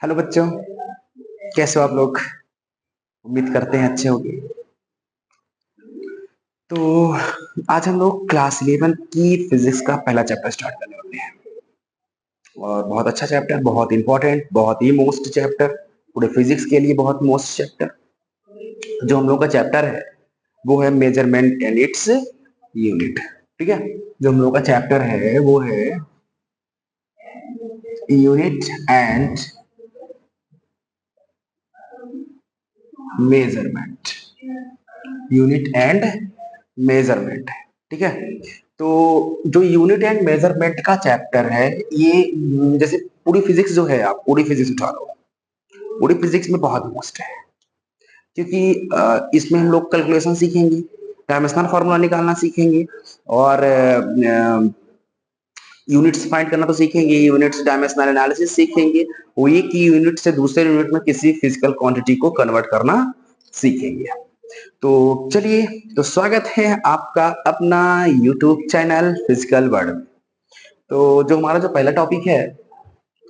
Hello बच्चों, कैसे हो आप लोग? उम्मीद करते हैं अच्छे होंगे। तो आज हम लोग क्लास 11 की फिजिक्स का पहला चैप्टर स्टार्ट करने वाले हैं। और बहुत अच्छा चैप्टर, बहुत इंपॉर्टेंट, बहुत ही मोस्ट चैप्टर, पूरे फिजिक्स के लिए बहुत मोस्ट चैप्टर। जो हम लोग का चैप्टर है वो है मेजरमेंट एंड इट्स यूनिट। ठीक है, जो हम लोग का चैप्टर है वो है unit and measurement. Unit and measurement. ठीक है, तो जो यूनिट एंड मेजरमेंट का चैप्टर है ये जैसे पूरी फिजिक्स जो है, आप पूरी फिजिक्स उठा लो, पूरी फिजिक्स में बहुत मस्त है। क्योंकि इसमें हम लोग कैलकुलेशन सीखेंगे, डायमेंशनल फार्मूला निकालना सीखेंगे, और यूनिट्स फाइंड करना तो सीखेंगे, यूनिट्स डायमेंशनल एनालिसिस सीखेंगे, वो एक यूनिट से दूसरे यूनिट में किसी फिजिकल क्वांटिटी को कन्वर्ट करना सीखेंगे। तो चलिए, तो स्वागत है आपका अपना YouTube चैनल फिजिकल वर्ल्ड में। तो जो हमारा जो पहला टॉपिक है,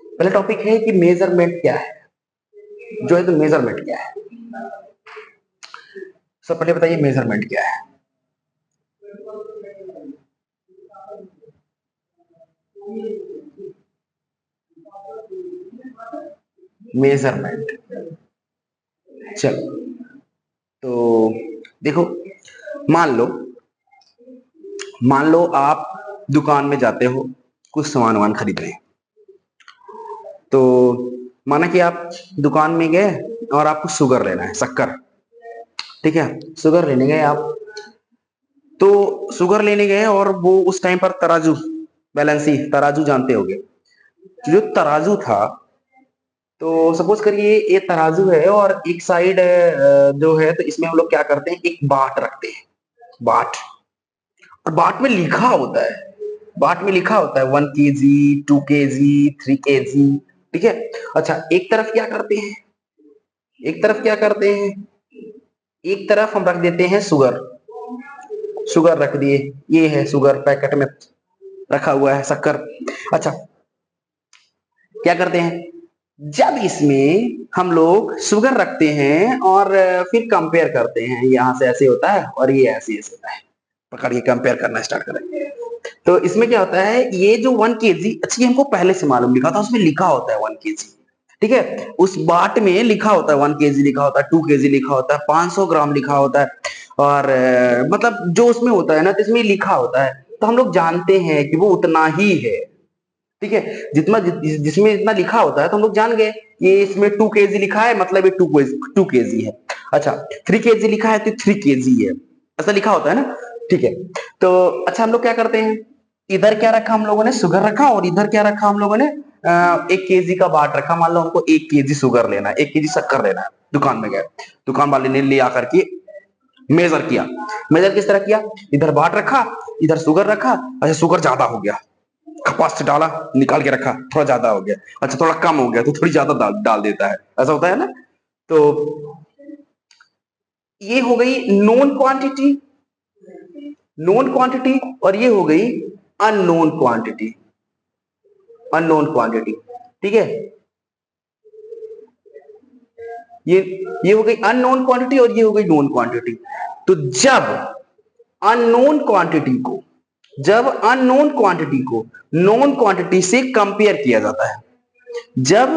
पहला टॉपिक है कि मेजरमेंट क्या है। जो है तो मेजरमेंट क्या है, सब पहले बताइए मेजरमेंट क्या है। मेजरमेंट, चलो तो देखो, मान लो मान लो आप दुकान में जाते हो कुछ सामान वामान खरीदने। तो माना कि आप दुकान में गए और आपको शुगर लेना है, शक्कर। ठीक है, शुगर लेने गए आप, तो शुगर लेने गए और वो उस टाइम पर तराजू, बैलेंसी तराजू जानते होगे, जो तराजू था। तो सपोज करिए ये तराजू है और एक साइड जो है, तो इसमें हम लोग क्या करते हैं, एक बाट रखते हैं, बाट। और बाट में लिखा होता है, बाट में लिखा होता है 1 kg, 2 kg, 3 kg। ठीक है, अच्छा एक तरफ क्या करते हैं, एक तरफ क्या करते हैं, एक तरफ हम रख देते हैं शुगर, शुगर रख दिए, ये है शुगर पैकेट में रखा हुआ है शक्कर। अच्छा, क्या करते हैं, जब इसमें हम लोग शुगर रखते हैं और फिर कंपेयर करते हैं, यहाँ से ऐसे होता है और ये ऐसे ऐसे होता है, पकड़ के कंपेयर करना स्टार्ट करेंगे। तो इसमें क्या होता है, ये जो 1 kg, अच्छा ये हमको पहले से मालूम, लिखा था उसमें, लिखा होता है 1 kg। ठीक है, उस बाट में लिखा होता है 1 kg लिखा होता है, 2 kg लिखा होता है, 500 ग्राम लिखा होता है, और मतलब जो उसमें होता है ना, तो इसमें लिखा होता है, तो हम लोग जानते हैं कि वो उतना ही है। ठीक है, जिसमें इतना लिखा होता है तो हम लोग जान गए, ये इसमें 2 kg लिखा है मतलब ये 2 kg है। अच्छा, 3 kg लिखा है तो 3 kg है, ऐसा लिखा होता है ना। ठीक है, तो अच्छा हम लोग क्या करते हैं, इधर क्या रखा हम लोगों ने, शुगर रखा, और इधर क्या रखा हम लोगों ने, 1 kg का बाट रखा। मान लो हमको 1 kg शुगर लेना है, 1 kg शक्कर लेना है, दुकान में गए, दुकान वाले ने ले आकर के मेजर किया। मेजर किस तरह किया, इधर बाट रखा, इधर शुगर रखा। अच्छा, शुगर ज्यादा हो गया, कपास से डाला, निकाल के रखा, थोड़ा ज्यादा हो गया। अच्छा, थोड़ा कम हो गया तो थोड़ी ज्यादा डाल देता है, ऐसा होता है ना। तो ये हो गई नोन क्वांटिटी, नोन क्वांटिटी, और ये हो गई अननोन क्वांटिटी, अननोन क्वांटिटी। ठीक है, ये ये हो गई अननोन क्वांटिटी और ये हो गई नोन क्वांटिटी। तो अननोन क्वांटिटी को जब अननोन क्वांटिटी को नोन क्वांटिटी से कंपेयर किया जाता है, जब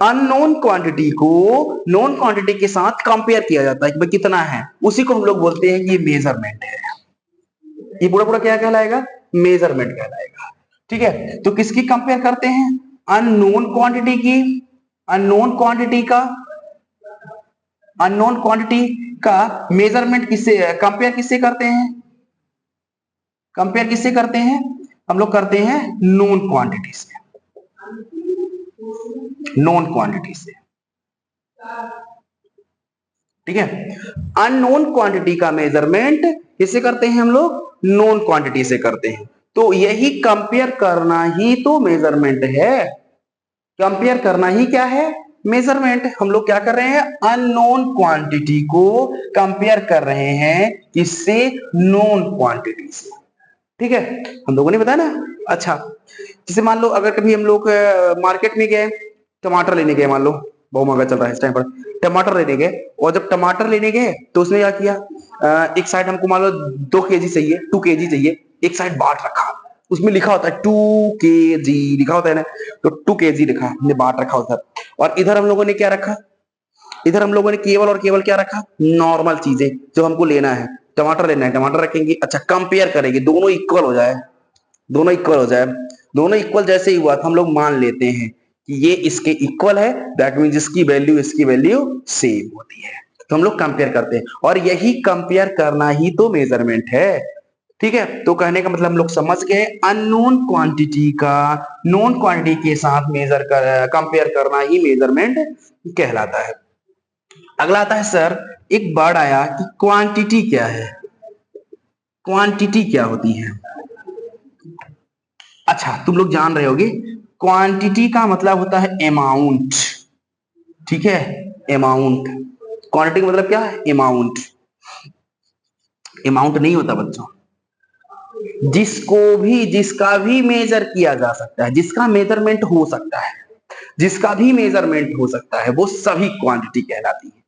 अननोन क्वांटिटी को नोन क्वांटिटी के साथ कंपेयर किया जाता है कि भाई कितना है, उसी को हम लोग बोलते हैं कि ये मेजरमेंट है। ये पूरा पूरा क्या कहलाएगा, मेजरमेंट कहलाएगा। ठीक है, तो किसकी कंपेयर करते हैं, अननोन क्वांटिटी की, अननोन क्वांटिटी का, अननोन क्वांटिटी का मेजरमेंट किससे, कंपेयर किससे करते हैं, कंपेयर किससे करते हैं, हम लोग करते हैं नोन क्वांटिटी से, नोन क्वांटिटी से। ठीक है, अननोन क्वांटिटी का मेजरमेंट किससे करते हैं हम लोग, नोन क्वांटिटी से करते हैं। तो यही कंपेयर करना ही तो मेजरमेंट है, कंपेयर करना ही क्या है, मेजरमेंट। हम लोग क्या कर रहे हैं, अननोन क्वांटिटी को कंपेयर कर रहे हैं किससे, नोन क्वांटिटी से। ठीक है, हम लोगों ने बताया ना। अच्छा, जैसे मान लो अगर कभी हम लोग मार्केट में गए, टमाटर लेने गए, मान लो बहुत महंगा चल रहा है इस टाइम पर, टमाटर लेने गए, और जब टमाटर लेने गए तो उसने क्या किया, एक साइड हमको मान लो 2 kg चाहिए, 2 kg चाहिए, एक साइड बांट रखा, उसमें लिखा होता है 2 kg लिखा होता है ना, तो 2 kg लिखा, हमने बांट रखा उधर, और इधर हम लोगों ने क्या रखा, इधर हम लोगों ने केवल और केवल क्या रखा, नॉर्मल चीजें जो हमको लेना है, टमाटर लेना है, टमाटर रखेंगे, अच्छा कंपेयर करेंगे, दोनों इक्वल हो जाए, दोनों इक्वल हो जाए, दोनों इक्वल जैसे ही हुआ तो हम लोग मान लेते हैं कि ये इसके इक्वल है, दैट मीन्स इसकी वैल्यू सेम होती है, तो हम लोग कंपेयर करते हैं, और यही कंपेयर करना ही तो मेजरमेंट है। ठीक है, तो कहने का मतलब हम लोग समझ गए, अननोन क्वांटिटी का नोन क्वांटिटी के साथ मेजर कर कंपेयर करना ही मेजरमेंट कहलाता है। अगला आता है सर, एक वर्ड आया कि क्वांटिटी क्या है, क्वांटिटी क्या होती है। अच्छा तुम लोग जान रहे होगे, क्वांटिटी का मतलब होता है अमाउंट, ठीक है, अमाउंट, क्वांटिटी का मतलब क्या है, अमाउंट, अमाउंट नहीं होता बच्चों, जिसका भी मेजर किया जा सकता है, जिसका मेजरमेंट हो सकता है, जिसका भी मेजरमेंट हो सकता है, वो सभी क्वांटिटी कहलाती है।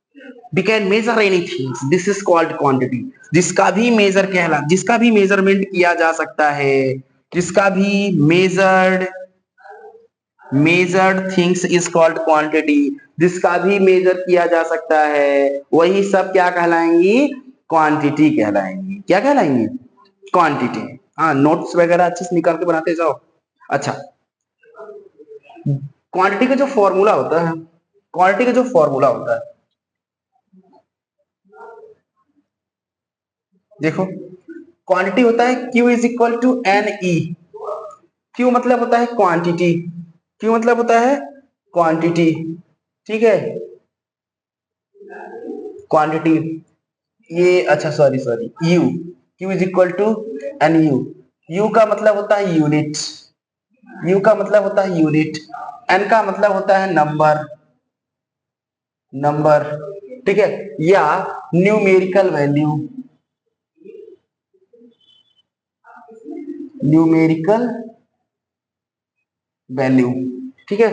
We can measure anything, this is called quantity। जिसका भी मेजरमेंट किया जा सकता है, जिसका भी measured things is called quantity, जिसका भी मेजर किया जा सकता है, वही सब क्या कहलाएंगी, क्वांटिटी कहलाएंगी, क्या कहलाएंगी, क्वांटिटी। हाँ नोट्स वगैरह अच्छे से निकाल के बनाते जाओ। अच्छा, क्वांटिटी का जो फॉर्मूला होता है, क्वांटिटी का जो फॉर्मूला होता है, देखो क्वांटिटी होता है Q is equal to N E. Q मतलब होता है क्वांटिटी, क्यू मतलब होता है क्वांटिटी, ठीक है, क्वांटिटी, ये अच्छा sorry sorry U, Q is equal to N U, U का मतलब होता है यूनिट, यू का मतलब होता है यूनिट, एन का मतलब होता है नंबर, नंबर, ठीक है, या न्यूमेरिकल वैल्यू, न्यूमेरिकल वैल्यू, ठीक है,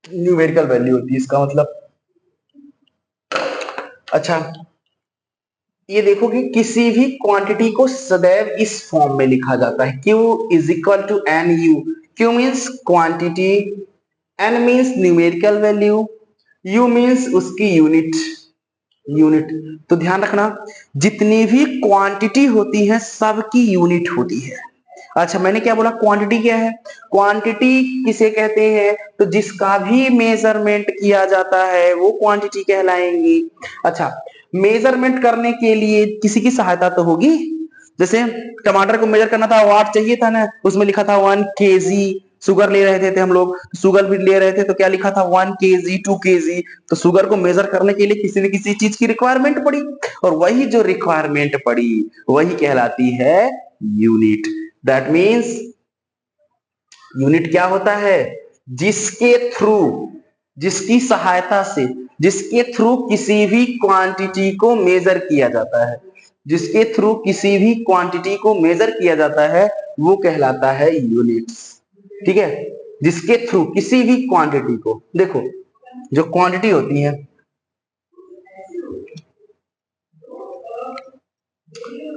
न्यूमेरिकल वैल्यू होती है इसका मतलब। अच्छा ये देखो कि किसी भी क्वांटिटी को सदैव इस फॉर्म में लिखा जाता है, Q is equal to N U, Q means quantity, N means numerical value, U means उसकी यूनिट, यूनिट। तो ध्यान रखना, जितनी भी क्वांटिटी होती है सबकी यूनिट होती है। अच्छा मैंने क्या बोला, क्वांटिटी क्या है, क्वांटिटी किसे कहते हैं, तो जिसका भी मेजरमेंट किया जाता है वो क्वांटिटी कहलाएंगी। अच्छा मेजरमेंट करने के लिए किसी की सहायता तो होगी, जैसे टमाटर को मेजर करना था, वाट चाहिए था ना, उसमें लिखा था 1 kg, शुगर ले रहे थे हम लोग, शुगर भी ले रहे थे तो क्या लिखा था 1 kg 2 kg, तो शुगर को मेजर करने के लिए किसी न किसी चीज की रिक्वायरमेंट पड़ी, और वही जो रिक्वायरमेंट पड़ी वही कहलाती है यूनिट। दैट मीन्स यूनिट क्या होता है, जिसके थ्रू, जिसकी सहायता से, जिसके थ्रू किसी भी क्वांटिटी को मेजर किया जाता है, जिसके थ्रू किसी भी क्वांटिटी को मेजर किया जाता है वो कहलाता है यूनिट्स, ठीक है, जिसके थ्रू किसी भी क्वांटिटी को, देखो जो क्वांटिटी होती है,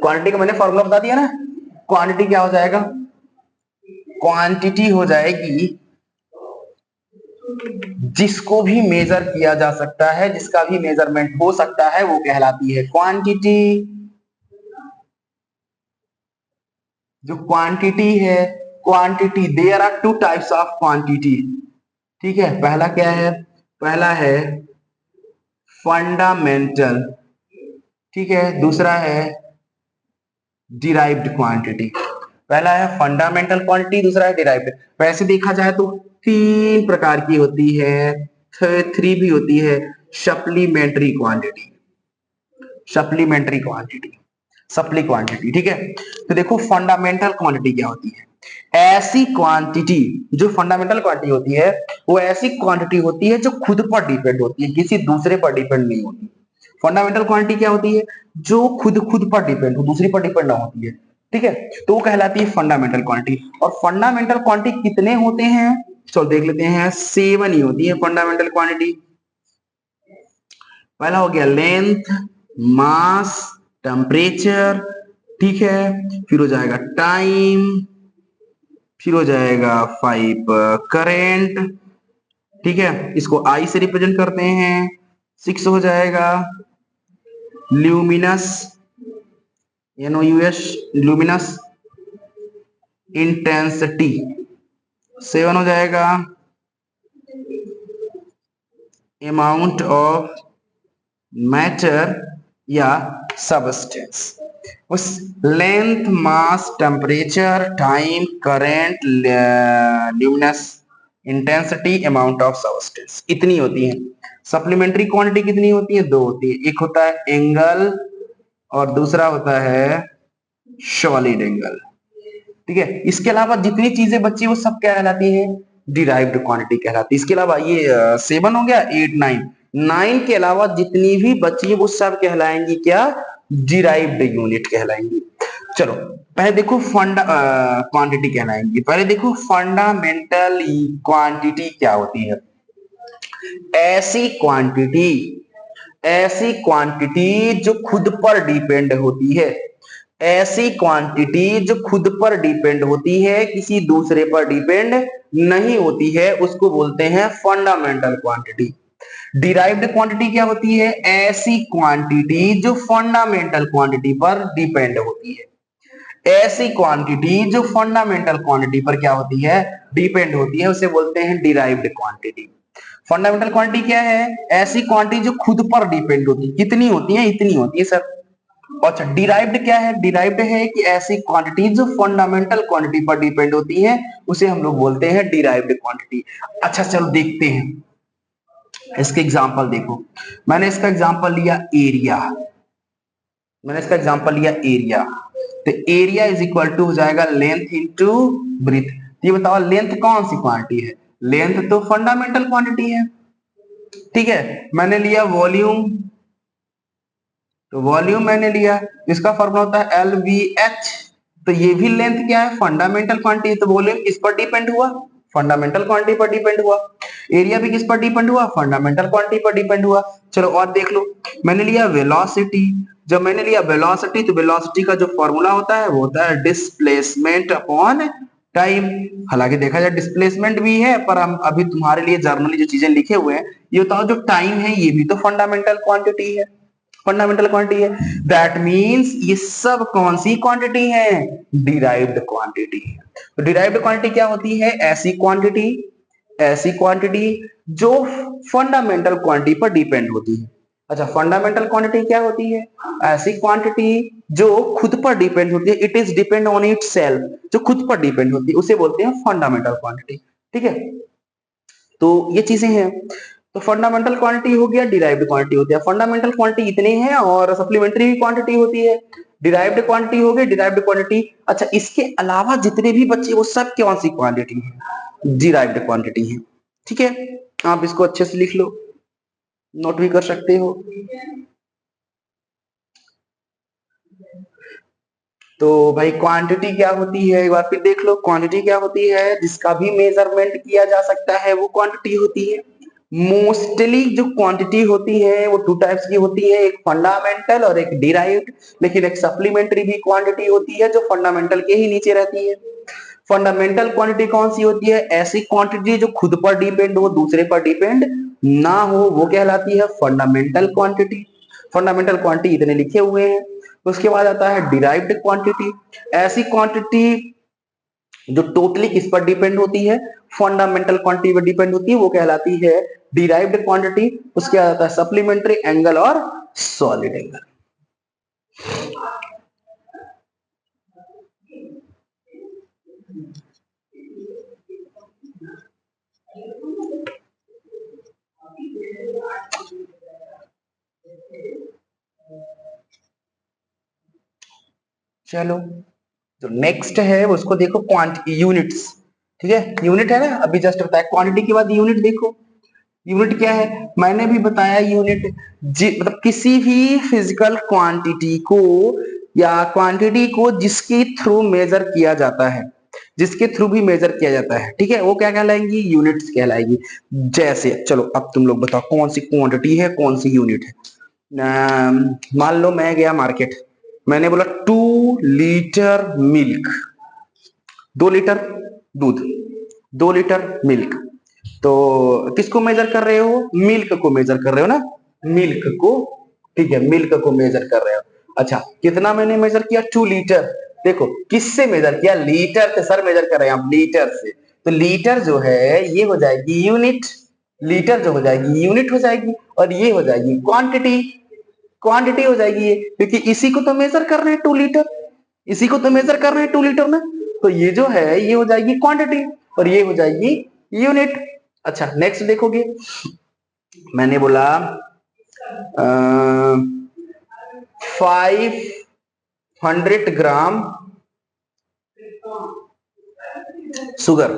क्वांटिटी का मैंने फॉर्मूला बता दिया ना, क्वांटिटी क्या हो जाएगा, क्वांटिटी हो जाएगी जिसको भी मेजर किया जा सकता है, जिसका भी मेजरमेंट हो सकता है वो कहलाती है क्वांटिटी। जो क्वांटिटी है, quantity, there are two types of quantity, ठीक है, पहला क्या है, पहला है फंडामेंटल, ठीक है, दूसरा है डिराइव्ड क्वांटिटी, पहला है फंडामेंटल क्वांटिटी, दूसरा है डिराइव्ड। वैसे देखा जाए तो 3 प्रकार की होती है, 3 भी होती है, supplementary quantity, supplementary quantity, supply quantity, ठीक है। तो देखो फंडामेंटल क्वांटिटी क्या होती है, ऐसी क्वांटिटी, जो फंडामेंटल क्वांटिटी होती है वो ऐसी क्वांटिटी होती है जो खुद पर डिपेंड होती है, किसी दूसरे पर डिपेंड नहीं होती। फंडामेंटल क्वांटिटी क्या होती है, जो खुद खुद पर डिपेंड हो, दूसरी पर डिपेंड ना होती है। ठीक है, तो वो कहलाती है फंडामेंटल क्वांटिटी। और फंडामेंटल क्वांटिटी कितने होते हैं, चलो देख लेते हैं। 7 ही होती है फंडामेंटल क्वांटिटी। पहला हो गया लेंथ, मास, टेम्परेचर, ठीक है, फिर हो जाएगा टाइम, फिर हो जाएगा 5 करेंट, ठीक है, इसको आई से रिप्रेजेंट करते हैं। 6 हो जाएगा ल्यूमिनस, NOUS, ल्यूमिनस इंटेंसिटी। 7 हो जाएगा अमाउंट ऑफ मैटर या सबस्टेंस। उस length, mass, temperature, time, current, luminous intensity, amount of substance, इतनी होती है। सप्लीमेंट्री क्वांटिटी कितनी होती है, 2 होती है। एक होता है एंगल और दूसरा होता है सॉलिड एंगल, ठीक है। इसके अलावा जितनी चीजें बची वो सब क्या कहलाती है, डिराइव्ड क्वांटिटी कहलाती है। इसके अलावा ये 7 हो गया, 8, 9 के अलावा जितनी भी बची वो सब कहलाएंगी क्या, डिराइव्ड यूनिट कहलाएंगी। चलो पहले देखो क्वांटिटी कहलाएंगी। पहले देखो फंडामेंटल क्वांटिटी क्या होती है। ऐसी क्वांटिटी, ऐसी क्वांटिटी जो खुद पर डिपेंड होती है, ऐसी क्वांटिटी जो खुद पर डिपेंड होती है, किसी दूसरे पर डिपेंड नहीं होती है, उसको बोलते हैं फंडामेंटल क्वांटिटी। डिराइव्ड क्वांटिटी क्या होती है, ऐसी क्वांटिटी जो फंडामेंटल क्वांटिटी पर डिपेंड होती है। ऐसी क्वांटिटी जो फंडामेंटल क्वांटिटी पर क्या होती है, डिपेंड होती है, उसे बोलते हैं डिराइव्ड क्वांटिटी। फंडामेंटल क्वांटिटी क्या है, ऐसी क्वांटिटी जो खुद पर डिपेंड होती है। कितनी होती है, इतनी होती है सर। अच्छा, डिराइव्ड क्या है, डिराइव्ड है कि ऐसी क्वांटिटी जो फंडामेंटल क्वांटिटी पर डिपेंड होती है, उसे हम लोग बोलते हैं डिराइव्ड क्वांटिटी। अच्छा चलो देखते हैं इसके एग्जांपल। देखो मैंने इसका एग्जांपल लिया एरिया, मैंने इसका एग्जांपल लिया एरिया। तो एरिया इज इक्वल टू हो जाएगा लेंथ इंटू ब्रीथ। ये बताओ लेंथ कौन सी क्वांटिटी है, लेंथ तो फंडामेंटल क्वांटिटी है, ठीक है। मैंने लिया वॉल्यूम, तो वॉल्यूम मैंने लिया, इसका फॉर्मूला होता है LVH। तो ये भी लेंथ क्या है, फंडामेंटल क्वांटिटी। तो वॉल्यूम किस पर डिपेंड हुआ, फंडामेंटल क्वांटिटी पर डिपेंड हुआ। एरिया भी किस पर डिपेंड हुआ, फंडामेंटल क्वांटिटी पर डिपेंड हुआ। चलो और देख लो, मैंने लिया वेलोसिटी। जब मैंने लिया वेलोसिटी, तो वेलोसिटी का जो फॉर्मूला होता है वो होता है डिस्प्लेसमेंट अपॉन टाइम। हालांकि देखा जाए डिस्प्लेसमेंट भी है, पर हम अभी तुम्हारे लिए जर्नली जो चीजें लिखे हुए हैं, ये बताओ जो टाइम है ये भी तो फंडामेंटल क्वांटिटी है, फंडामेंटल क्वांटिटी है। दैट मींस ये सब कौन सी क्वांटिटी है, डिराइव्ड क्वांटिटी है। तो डिराइव्ड क्वांटिटी क्या होती है, ऐसी क्वांटिटी, ऐसी क्वांटिटी जो फंडामेंटल क्वांटिटी पर डिपेंड होती है। अच्छा, फंडामेंटल क्वांटिटी क्या होती है, ऐसी क्वांटिटी जो खुद पर डिपेंड होती है, it is depend on it self, जो खुद पर डिपेंड होती है उसे बोलते हैं फंडामेंटल क्वांटिटी, ठीक है। तो ये चीजें हैं। तो फंडामेंटल क्वांटिटी हो गया, डिराइव्ड क्वांटिटी होती है। फंडामेंटल क्वांटिटी इतने हैं और सप्लीमेंट्री भी क्वांटिटी होती है। डिराइव्ड क्वांटिटी हो गई, डिराइव्ड क्वांटिटी। अच्छा, इसके अलावा जितने भी बचे वो सब कौन सी क्वांटिटी है, डिराइव्ड क्वांटिटी है, ठीक है। आप इसको अच्छे से लिख लो, नोट भी कर सकते हो। तो भाई क्वांटिटी क्या होती है, एक बार फिर देख लो। क्वांटिटी क्या होती है, जिसका भी मेजरमेंट किया जा सकता है वो क्वांटिटी होती है। मोस्टली जो क्वांटिटी होती है वो 2 टाइप्स की होती है, एक फंडामेंटल और एक डिराइव्ड। लेकिन एक सप्लीमेंट्री भी क्वांटिटी होती है जो फंडामेंटल के ही नीचे रहती है। फंडामेंटल क्वांटिटी कौन सी होती है, ऐसी क्वांटिटी जो खुद पर डिपेंड हो, दूसरे पर डिपेंड ना हो, वो कहलाती है फंडामेंटल क्वांटिटी। फंडामेंटल क्वांटिटी इतने लिखे हुए हैं। उसके बाद आता है डिराइव्ड क्वांटिटी, ऐसी क्वांटिटी जो टोटली किस पर डिपेंड होती है, फंडामेंटल क्वांटिटी पर डिपेंड होती है, वो कहलाती है डिराइव्ड क्वांटिटी। उसके बाद आता है सप्लीमेंट्री, एंगल और सॉलिड एंगल। चलो जो नेक्स्ट है उसको देखो, क्वांटिटी, यूनिट्स, ठीक है। यूनिट है ना, अभी जस्ट बताया। क्वांटिटी के बाद यूनिट देखो, यूनिट क्या है, मैंने भी बताया यूनिट मतलब किसी भी फिजिकल क्वांटिटी को या क्वांटिटी को जिसके थ्रू मेजर किया जाता है, जिसके थ्रू भी मेजर किया जाता है, ठीक है, वो क्या कहलाएंगी? यूनिट्स कहलाएगी। जैसे चलो अब तुम लोग बताओ कौन सी क्वांटिटी है, कौन सी यूनिट है। मान लो मैं गया मार्केट, मैंने बोला 2 लीटर मिल्क, 2 लीटर दूध, 2 लीटर मिल्क। तो किसको मेजर कर रहे हो? मिल्क को मेजर कर रहे हो ना, मिल्क को, ठीक है, मिल्क को मेजर कर रहे हो। अच्छा, कितना मैंने मेजर किया? 2 लीटर। देखो किससे मेजर किया? लीटर से सर मेजर कर रहे हैं आप, लीटर से। तो लीटर जो है ये हो जाएगी यूनिट, लीटर जो हो जाएगी यूनिट हो जाएगी, और ये हो जाएगी क्वांटिटी, क्वांटिटी हो जाएगी ये, क्योंकि इसी को तो मेजर कर रहे हैं 2 लीटर, इसी को तो मेजर कर रहे हैं 2 लीटर में। तो ये जो है ये हो जाएगी क्वांटिटी, और ये हो जाएगी यूनिट। अच्छा नेक्स्ट देखोगे, मैंने बोला 500 ग्राम शुगर,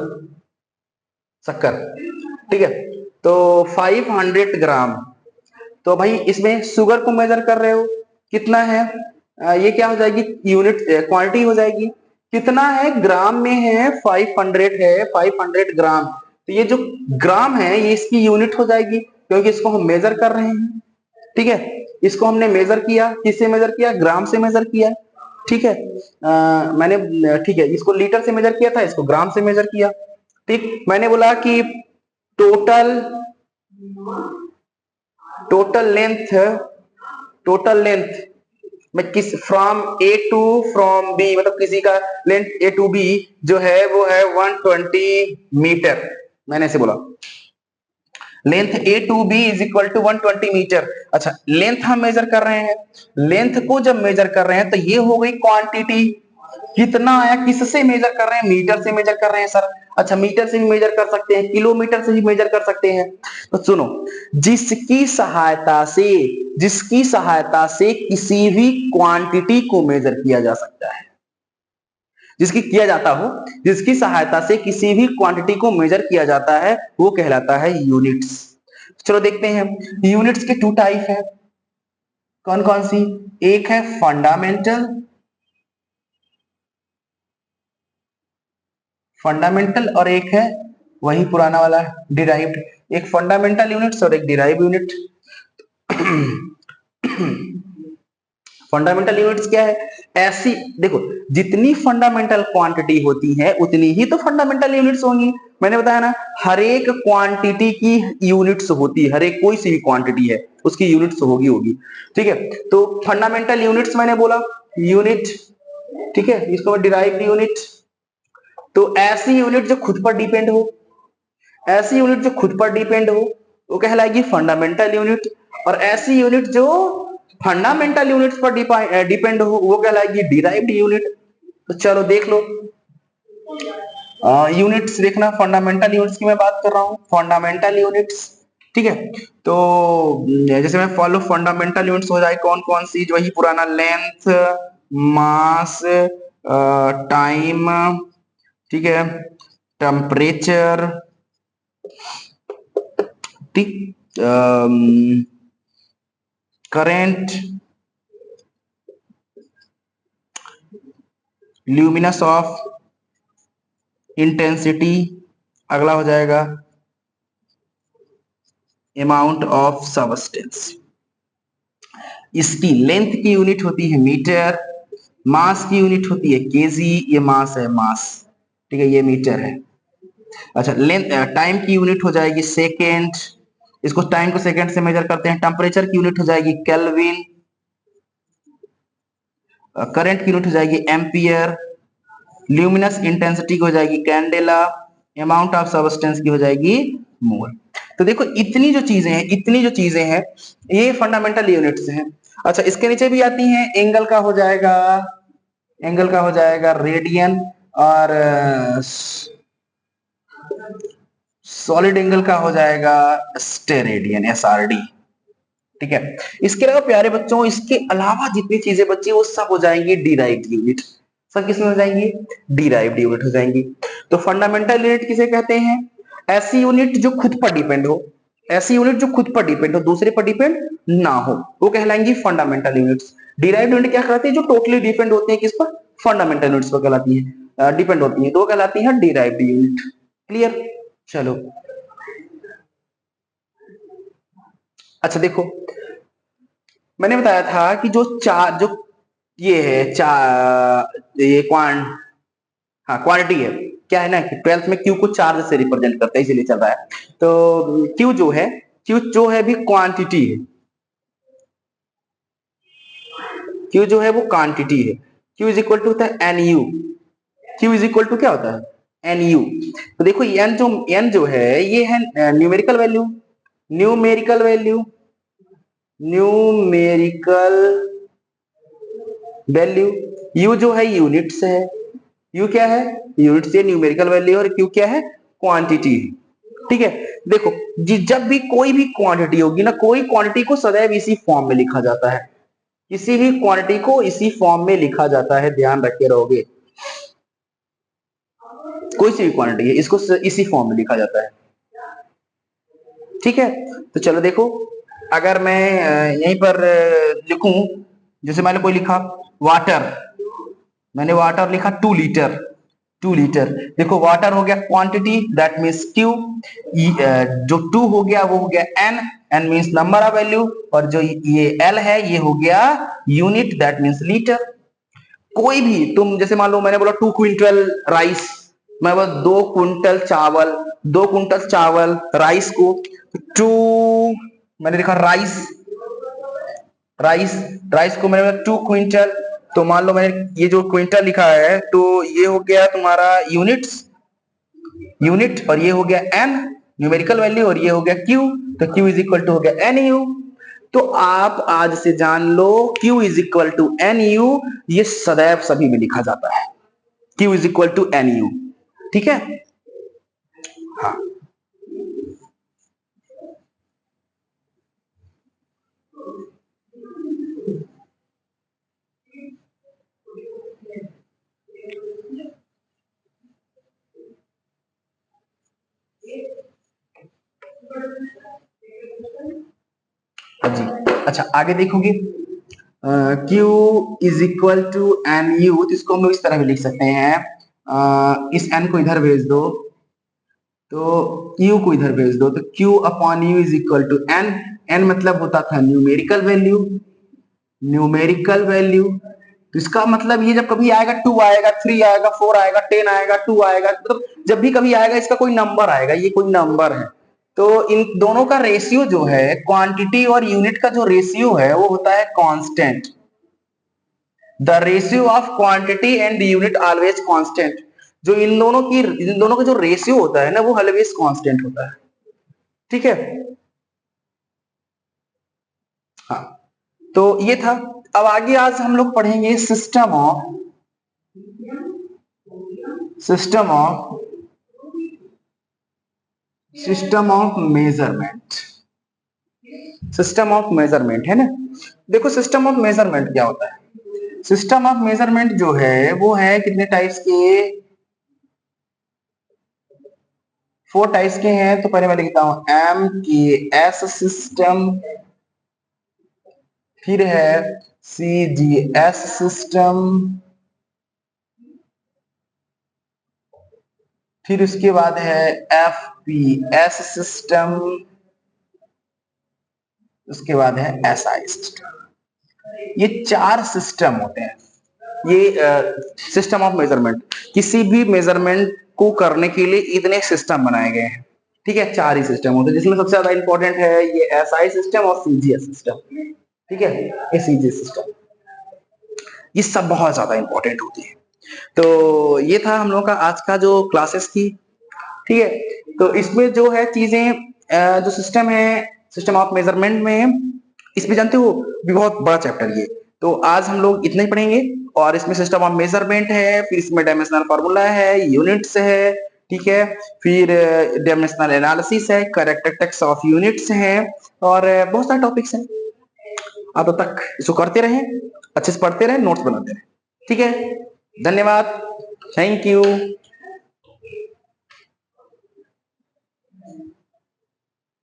शक्कर, ठीक है। तो 500 ग्राम, तो भाई इसमें शुगर को मेजर कर रहे हो, कितना है? ये क्या हो जाएगी? यूनिट, क्वांटिटी हो जाएगी। कितना है? ग्राम में है, 500 है, 500 ग्राम। तो ये जो ग्राम है ये इसकी यूनिट हो जाएगी, क्योंकि इसको हम मेजर कर रहे हैं, ठीक है। इसको हमने मेजर किया, किससे मेजर किया? ग्राम से मेजर किया, ठीक है। मैंने, ठीक है, इसको लीटर से मेजर किया था, इसको ग्राम से मेजर किया, ठीक। मैंने बोला कि total, total length, total length में किस, from A to from B, मतलब किसी का लेंथ ए टू बी जो है वो है 120 मीटर। मैंने ऐसे बोला length A to B is equal to 120 metre. अच्छा लेंथ हम मेजर कर रहे हैं, लेंथ को जब मेजर कर रहे हैं तो ये हो गई क्वांटिटी। कितना आया? किससे मेजर कर रहे हैं? मीटर से मेजर कर रहे हैं सर। अच्छा मीटर से भी मेजर कर सकते हैं, किलोमीटर से भी मेजर कर सकते हैं। तो सुनो, जिसकी सहायता से, जिसकी सहायता से किसी भी क्वांटिटी को मेजर किया जा सकता है, जिसकी किया जाता हो, जिसकी सहायता से किसी भी क्वांटिटी को मेजर किया जाता है वो कहलाता है यूनिट्स। चलो देखते हैं, यूनिट्स के 2 टाइप है, कौन कौन सी? एक है फंडामेंटल, फंडामेंटल, और एक है वही पुराना वाला डिराइव्ड। एक फंडामेंटल यूनिट्स और एक डिराइव यूनिट। फंडामेंटल यूनिट्स क्या है? ऐसी, देखो जितनी फंडामेंटल क्वांटिटी होती है उतनी ही तो फंडामेंटल यूनिट्स होंगी। मैंने बताया ना, हर एक क्वांटिटी की यूनिट्स होती है, हर एक कोई सी भी क्वांटिटी है उसकी यूनिट्स होगी होगी, ठीक है। तो फंडामेंटल यूनिट्स मैंने बोला यूनिट, ठीक है, इसको डिराइव्ड यूनिट। तो ऐसी यूनिट जो खुद पर डिपेंड हो, ऐसी यूनिट जो खुद पर डिपेंड हो वो कहलाएगी फंडामेंटल यूनिट, और ऐसी यूनिट जो फंडामेंटल यूनिट्स पर डिपेंड हो वो कहलाएगी डिराइव्ड यूनिट। तो चलो देख लो, यूनिट्स देखना, फंडामेंटल यूनिट्स की मैं बात कर रहा हूं, फंडामेंटल यूनिट्स, ठीक है। तो जैसे मैं फॉलो, फंडामेंटल यूनिट्स हो जाए कौन कौन सी? जो वही पुराना लेंथ, मास, टाइम, ठीक है, टेम्परेचर, ठीक, करंट, ल्यूमिनस ऑफ, इंटेंसिटी, अगला हो जाएगा अमाउंट ऑफ सबस्टेंस। इसकी लेंथ की यूनिट होती है मीटर, मास की यूनिट होती है केजी, ये मास है, मास, ठीक है, ये मीटर है। अच्छा लेंथ, टाइम की यूनिट हो जाएगी सेकेंड, इसको टाइम को सेकेंड से मेजर करते हैं। टेम्परेचर की यूनिट हो जाएगी केल्विन, करंट की यूनिट हो जाएगी एम्पियर, ल्यूमिनस इंटेंसिटी की हो जाएगी कैंडेला, अमाउंट ऑफ सब्सटेंस की हो जाएगी मोल। तो देखो इतनी जो चीजें हैं, इतनी जो चीजें हैं ये फंडामेंटल यूनिट्स हैं। अच्छा इसके नीचे भी आती हैं, एंगल का हो जाएगा, एंगल का हो जाएगा रेडियन, और सॉलिड एंगल का हो जाएगा स्टेरेडियन, एसआरडी, ठीक है। इसके अलावा प्यारे बच्चों, इसके अलावा जितनी चीजें बची वो सब हो जाएंगी डिराइव्ड यूनिट। सब किसमें हो जाएंगी? डिराइव्ड यूनिट हो जाएंगी। तो फंडामेंटल यूनिट किसे कहते हैं? ऐसी यूनिट जो खुद पर डिपेंड हो, ऐसी यूनिट जो खुद पर डिपेंड हो, दूसरे पर डिपेंड ना हो, वो कहलाएंगी फंडामेंटल यूनिट्स। डिराइव्ड यूनिट क्या कहलाती है? जो टोटली डिपेंड होती है किस पर? फंडामेंटल यूनिट्स पर कहलाती है, डिपेंड होती है, तो कहलाती है डिराइव्ड यूनिट। क्लियर? चलो अच्छा देखो, मैंने बताया था कि जो चार जो ये है ये हाँ क्वांटिटी है, क्या है ना कि 12th में क्यू को चार्ज से रिप्रेजेंट करता है, इसीलिए चल रहा है। तो क्यू जो है भी क्वांटिटी है, क्यू जो है वो क्वांटिटी है। क्यू इज इक्वल टू होता है N U. Q is equal to क्या होता है? N U. तो देखो एन जो है ये है numerical value, numerical value, numerical value. U जो है यूनिट्स है, यू क्या है? यूनिट्स है, न्यूमेरिकल वैल्यू, और क्यू क्या है? क्वांटिटी। ठीक है, देखो जब भी कोई भी क्वांटिटी होगी ना, कोई क्वांटिटी को सदैव इसी फॉर्म में लिखा जाता है, किसी भी क्वांटिटी को इसी फॉर्म में लिखा जाता है, ध्यान रखे रहोगे। कोई सी भी क्वांटिटी है, इसको इसी फॉर्म में लिखा जाता है। ठीक है, तो चलो देखो, अगर मैं यहीं पर लिखूं, जैसे मैंने कोई लिखा वाटर, मैंने वाटर लिखा 2 लीटर, 2 लीटर। देखो वाटर हो गया क्वांटिटी, दैट मीन्स क्यू। जो 2 हो गया वो हो गया N, N means number of value, और जो ये एल है ये हो गया यूनिट, दैट मीन्स लीटर। कोई भी तुम जैसे मान लो मैंने बोला 2 क्विंटल राइस, मैं बोला 2 क्विंटल चावल, 2 क्विंटल चावल राइस को, टू मैंने लिखा राइस, राइस राइस को मैंने 2 क्विंटल, तो मान लो मैंने ये जो क्विंटल लिखा है तो ये हो गया तुम्हारा यूनिट्स, यूनिट, और ये हो गया एन न्यूमेरिकल वैल्यू, और ये हो गया क्यू, तो क्यू इज इक्वल टू हो गया एन यू। तो आप आज से जान लो Q is equal to N U, ये सदैव सभी में लिखा जाता है, Q is equal to N U. ठीक है, हाँ जी। अच्छा आगे देखोगे, Q is equal to N U, तो इसको हम लोग इस तरह भी लिख सकते हैं, इस एन को इधर भेज दो, तो क्यू को इधर भेज दो, तो Q upon U is equal to N. N मतलब होता था न्यूमेरिकल वैल्यू, न्यूमेरिकल वैल्यू। तो इसका मतलब ये जब कभी आएगा 2 आएगा, 3 आएगा, 4 आएगा, 10 आएगा, 2 आएगा, मतलब जब भी कभी आएगा इसका कोई नंबर आएगा, ये कोई नंबर है। तो इन दोनों का रेशियो जो है, क्वांटिटी और यूनिट का जो रेशियो है वो होता है constant. The ratio of quantity and unit always constant. जो इन दोनों का जो रेशियो होता है ना वो ऑलवेज कांस्टेंट होता है। ठीक है, हाँ तो ये था। अब आगे आज हम लोग पढ़ेंगे system of system of measurement. System of measurement है ना। देखो सिस्टम ऑफ मेजरमेंट क्या होता है? सिस्टम ऑफ मेजरमेंट जो है वो है कितने टाइप्स के? 4 टाइप्स के हैं। तो पहले मैं लिखता हूं एम के एस सिस्टम, फिर है सी जी एस सिस्टम, फिर उसके बाद है एफ पी एस सिस्टम, उसके बाद है एस आई सिस्टम। ये 4 सिस्टम होते हैं। ये सिस्टम ऑफ मेजरमेंट, किसी भी मेजरमेंट को करने के लिए इतने सिस्टम बनाए गए हैं। ठीक है, 4 ही सिस्टम होते हैं, जिसमें सबसे ज्यादा इंपॉर्टेंट है ये एस आई सिस्टम और सीजीएस सिस्टम। ठीक है, ये सीजीएस सिस्टम, ये सब बहुत ज्यादा इंपॉर्टेंट होती है। तो ये था हम लोग का आज का जो क्लासेस थी। ठीक है, तो इसमें जो है चीजें, जो सिस्टम है, सिस्टम ऑफ मेजरमेंट में, इसमें जानते हो भी बहुत बड़ा चैप्टर ये। तो आज हम लोग इतना ही पढ़ेंगे, और इसमें सिस्टम ऑफ मेजरमेंट है, फिर इसमें डायमेंशनल फार्मूला है, यूनिट्स है, ठीक है, फिर डायमेंशनल एनालिसिस है, कैरेक्टरिस्टिक्स ऑफ यूनिट्स है, और बहुत सारे टॉपिक्स हैं। आप तब तक इसको करते रहें, अच्छे से पढ़ते रहें, नोट्स बनाते रहें। ठीक है, धन्यवाद, थैंक यू।